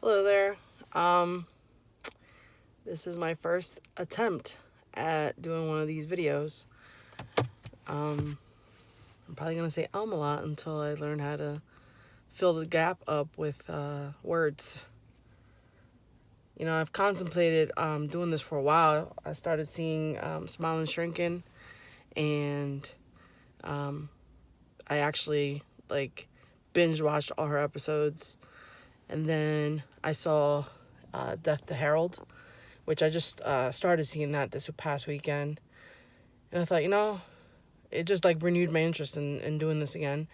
Hello there. Um, this is my first attempt at doing one of these videos. I'm probably gonna say a lot until I learn how to fill the gap up with words. I've contemplated doing this for a while. I started seeing Smiling Shrinking, and um, I actually binge watched all her episodes, and then I saw Death to Harold, which I just started seeing that this past weekend. And I thought, it just renewed my interest in doing this again.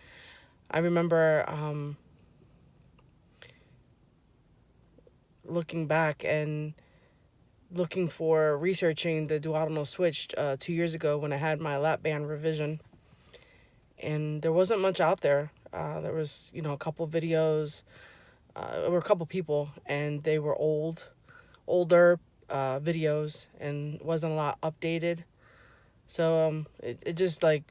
I remember looking back and looking for researching the duodenal switch 2 years ago when I had my lap band revision. And there wasn't much out there. There was, a couple videos, there were a couple people, and they were older videos, and wasn't a lot updated. So it just kind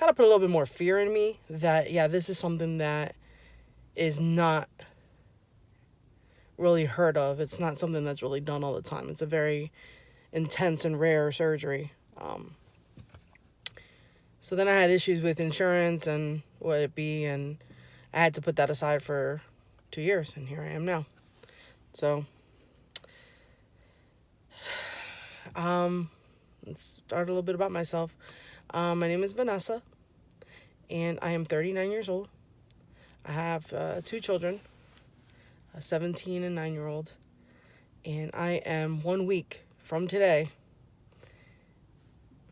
of put a little bit more fear in me that, yeah, this is something that is not really heard of. It's not something that's really done all the time. It's a very intense and rare surgery. So then I had issues with insurance and what it be, and I had to put that aside for 2 years, and here I am now. So, let's start a little bit about myself. My name is Vanessa, and I am 39 years old. I have 2 children, a 17 and 9-year-old, and I am 1 week from today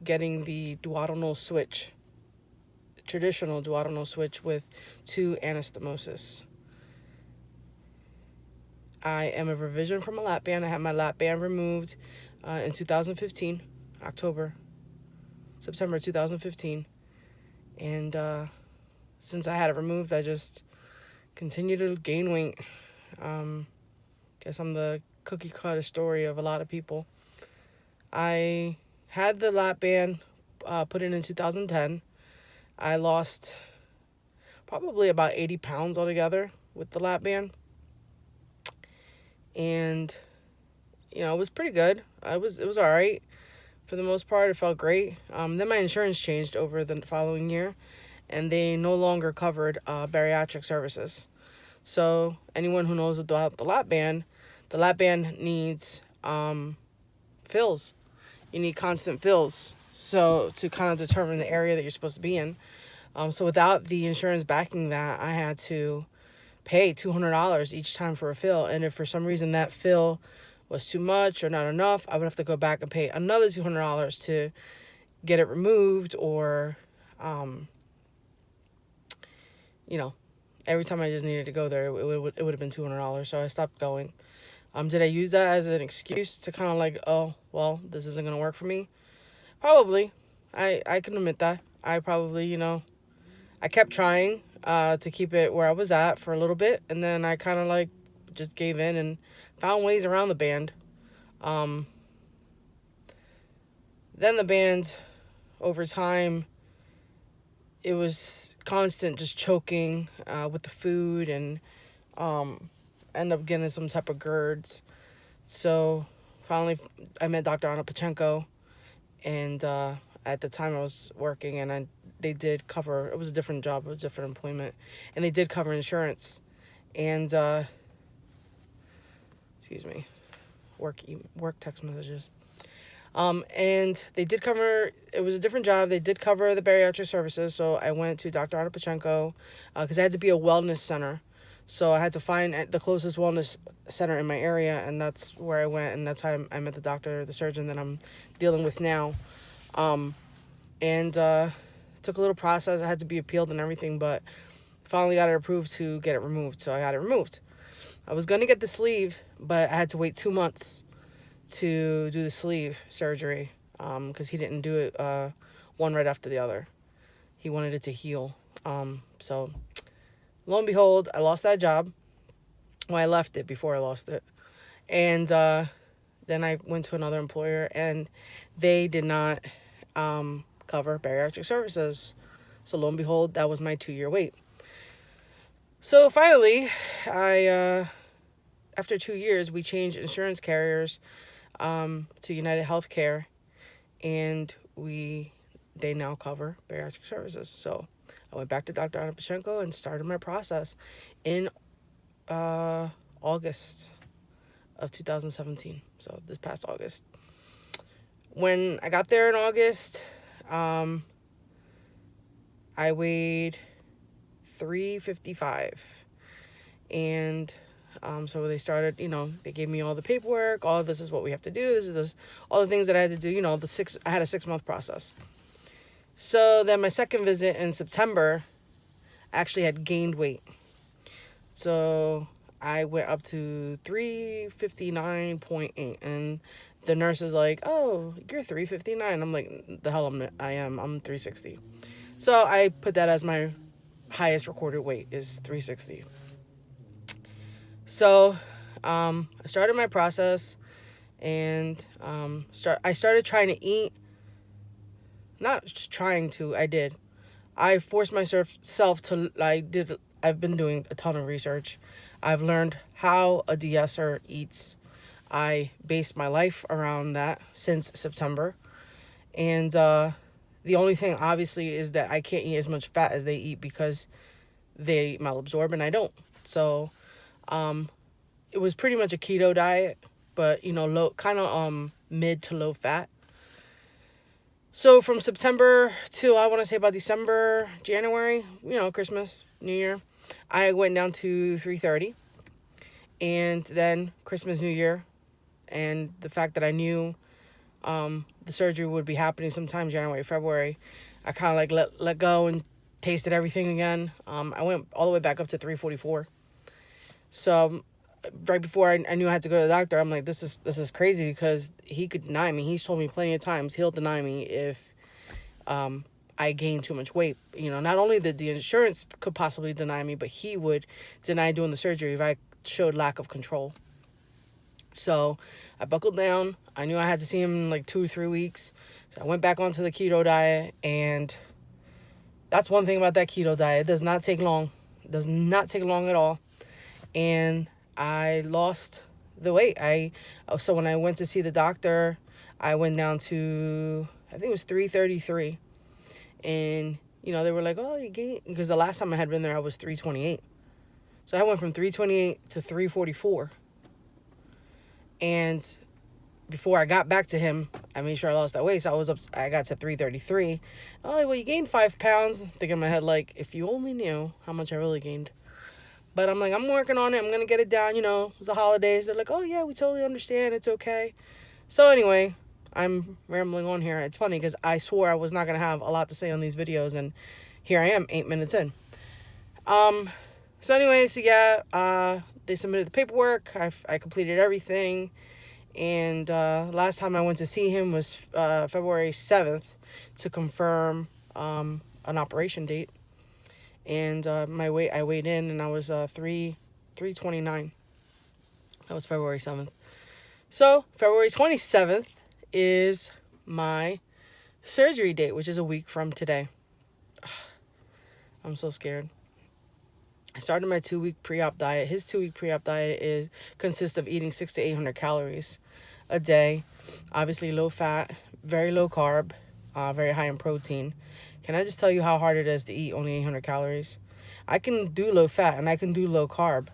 getting the duodenal switch, traditional duodenal switch with 2 anastomosis. I am a revision from a lap band. I had my lap band removed in 2015, September 2015. And since I had it removed, I just continue to gain weight. Guess I'm the cookie cutter story of a lot of people. I had the lap band put in 2010. I lost probably about 80 pounds altogether with the lap band. And, it was pretty good. It was all right. For the most part, it felt great. Then my insurance changed over the following year, and they no longer covered bariatric services. So anyone who knows about the lap band needs fills. You need constant fills, so to kind of determine the area that you're supposed to be in. So without the insurance backing that, I had to pay $200 each time for a fill. And if for some reason that fill was too much or not enough, I would have to go back and pay another $200 to get it removed, or, every time I just needed to go there, it would have been $200. So I stopped going. Did I use that as an excuse to kind of oh, well, this isn't going to work for me? Probably. I can admit that. I probably, I kept trying to keep it where I was at for a little bit, and then I kind of just gave in and found ways around the band. Then the band, over time, it was constant just choking with the food, and end up getting some type of GERDs. So finally I met Dr. Anna Pachenko, and at the time I was working, and they did cover, it was a different job, it was different employment, and they did cover insurance. And excuse me, work text messages. And they did cover, it was a different job. They did cover the bariatric services. So I went to Dr. Anna Pachenko because I had to be a wellness center. So I had to find the closest wellness center in my area, and that's where I went, and that's how I met the surgeon that I'm dealing with now. And it took a little process. I had to be appealed and everything, but finally got it approved to get it removed. So I got it removed. I was going to get the sleeve, but I had to wait 2 months to do the sleeve surgery because he didn't do it one right after the other. He wanted it to heal. So lo and behold, I lost that job. Well, I left it before I lost it. And then I went to another employer, and they did not cover bariatric services. So lo and behold, that was my 2-year wait. So finally, I after 2 years, we changed insurance carriers to United Healthcare, and they now cover bariatric services. So I went back to Dr. Anna Pachenko and started my process in August of 2017. So this past August. When I got there in August, I weighed 355. And so they started, they gave me all the paperwork. All this is what we have to do. All the things that I had to do. I had a 6-month process. So then my second visit in September, I actually had gained weight. So I went up to 359.8, and the nurse is like, "Oh, you're 359." I'm like, "The hell I am. I'm 360." So I put that as my highest recorded weight is 360. So I started my process, and I started trying to eat. Not just trying to, I did. I forced myself to. I've been doing a ton of research. I've learned how a de-esser eats. I based my life around that since September. And the only thing, obviously, is that I can't eat as much fat as they eat because they malabsorb and I don't. So it was pretty much a keto diet, but, low, kind of mid to low fat. So from September to, I want to say about December, January, Christmas, New Year, I went down to 330. And then Christmas, New Year, and the fact that I knew the surgery would be happening sometime January, February, I kind of like let go and tasted everything again. I went all the way back up to 344. So right before I knew I had to go to the doctor, I'm like, this is crazy, because he could deny me. He's told me plenty of times he'll deny me if I gain too much weight. Not only that the insurance could possibly deny me, but he would deny doing the surgery if I showed lack of control. So I buckled down. I knew I had to see him in like 2 or 3 weeks. So I went back onto the keto diet, and that's one thing about that keto diet. It does not take long. It does not take long at all. And I lost the weight. So when I went to see the doctor, I went down to, I think it was 333. And, they were like, "Oh, you gained," because the last time I had been there, I was 328. So I went from 328 to 344. And before I got back to him, I made sure I lost that weight. So I got to 333. "Oh, well, you gained 5 pounds. Thinking in my head, like, if you only knew how much I really gained. But I'm like, I'm working on it. I'm going to get it down. It's the holidays. They're like, "Oh, yeah, we totally understand. It's okay." So anyway, I'm rambling on here. It's funny because I swore I was not going to have a lot to say on these videos. And here I am, 8 minutes in. So anyway, they submitted the paperwork. I completed everything. And last time I went to see him was February 7th to confirm an operation date. And I weighed in, and I was 329. That was February 7th. So February 27th is my surgery date, which is a week from today. I'm so scared. I started my 2-week pre-op diet. His 2-week pre-op diet consists of eating 600 to 800 calories a day. Obviously low fat, very low carb, very high in protein. Can I just tell you how hard it is to eat only 800 calories? I can do low fat and I can do low carb,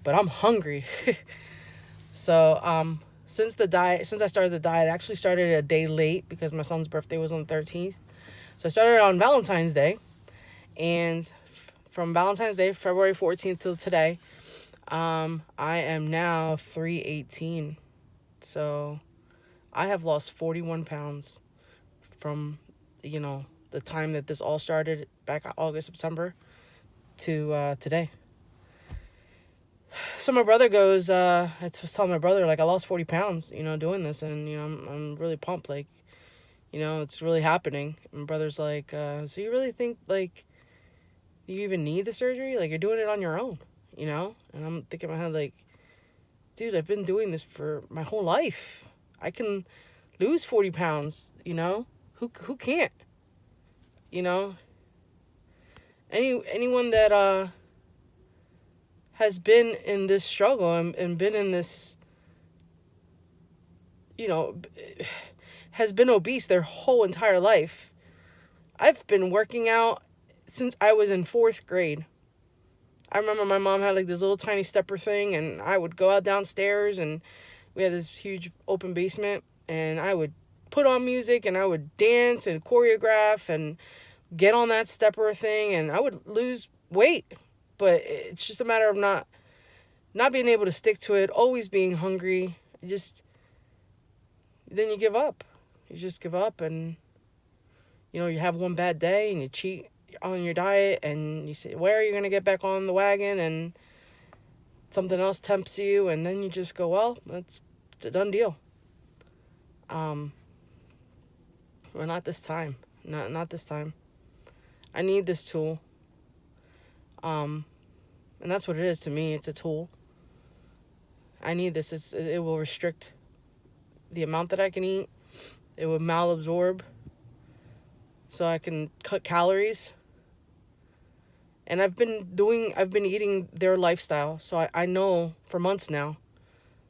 but I'm hungry. So since I started the diet, I actually started a day late because my son's birthday was on the 13th. So I started on Valentine's Day, and from Valentine's Day, February 14th till today, I am now 318. So I have lost 41 pounds from, the time that this all started back August, September to today. So my brother goes, I was telling my brother, like, I lost 40 pounds, doing this. And, I'm really pumped. Like, it's really happening. And my brother's like, so you really think, like, you even need the surgery? Like, you're doing it on your own, And I'm thinking in my head, like, dude, I've been doing this for my whole life. I can lose 40 pounds, Who can't? Anyone that has been in this struggle and been in this, you know, has been obese their whole entire life. I've been working out since I was in 4th grade. I remember my mom had like this little tiny stepper thing, and I would go out downstairs, and we had this huge open basement, and I would put on music and I would dance and choreograph and get on that stepper thing, and I would lose weight. But it's just a matter of not being able to stick to it, always being hungry. Then you give up. You just give up, and you have one bad day and you cheat on your diet, and you say, where are you going to get back on the wagon? And something else tempts you, and then you just go, well, it's a done deal. Well, not this time. Not this time. I need this tool. And that's what it is to me. It's a tool. I need this. It will restrict the amount that I can eat. It will malabsorb so I can cut calories. And I've been eating their lifestyle, so I know for months now.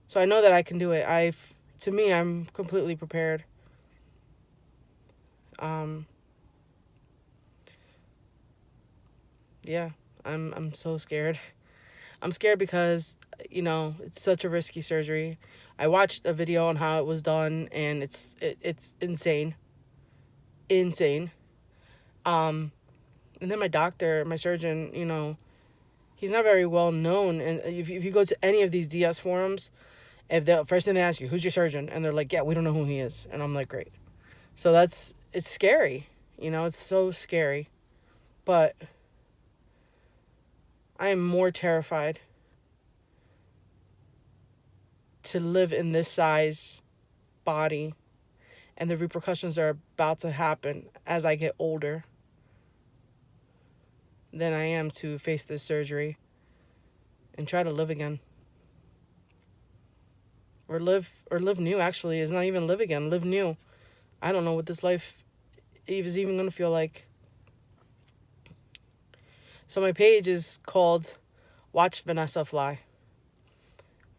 So I know that I can do it. To me, I'm completely prepared. Yeah, I'm so scared. I'm scared because, it's such a risky surgery. I watched a video on how it was done, and it's insane. Insane. And then my surgeon, he's not very well known. And if you go to any of these DS forums, if the first thing they ask you, who's your surgeon? And they're like, yeah, we don't know who he is. And I'm like, great. So it's scary. It's so scary. But I am more terrified to live in this size body and the repercussions that are about to happen as I get older than I am to face this surgery and try to live again. Or live new, actually. It's not even live again, live new. I don't know what this life is even going to feel like. So my page is called Watch Vanessa Fly.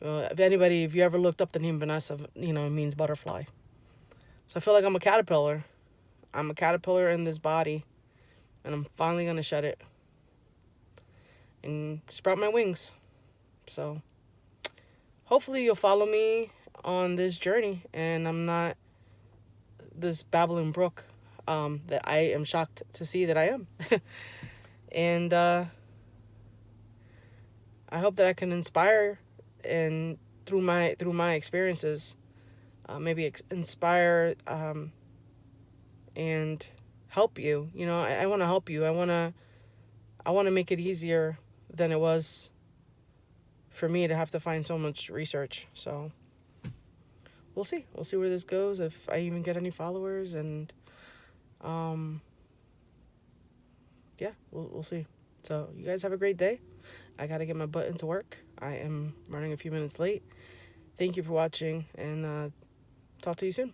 If you ever looked up the name Vanessa, it means butterfly. So I feel like I'm a caterpillar. I'm a caterpillar in this body, and I'm finally going to shed it and sprout my wings. So hopefully you'll follow me on this journey, and I'm not this babbling brook that I am shocked to see that I am. And I hope that I can inspire, and through my experiences, maybe inspire and help you. I want to help you. I want to make it easier than it was for me to have to find so much research. So we'll see where this goes, if I even get any followers, and yeah, we'll see. So you guys have a great day. I gotta get my butt into work. I am running a few minutes late. Thank you for watching, and talk to you soon.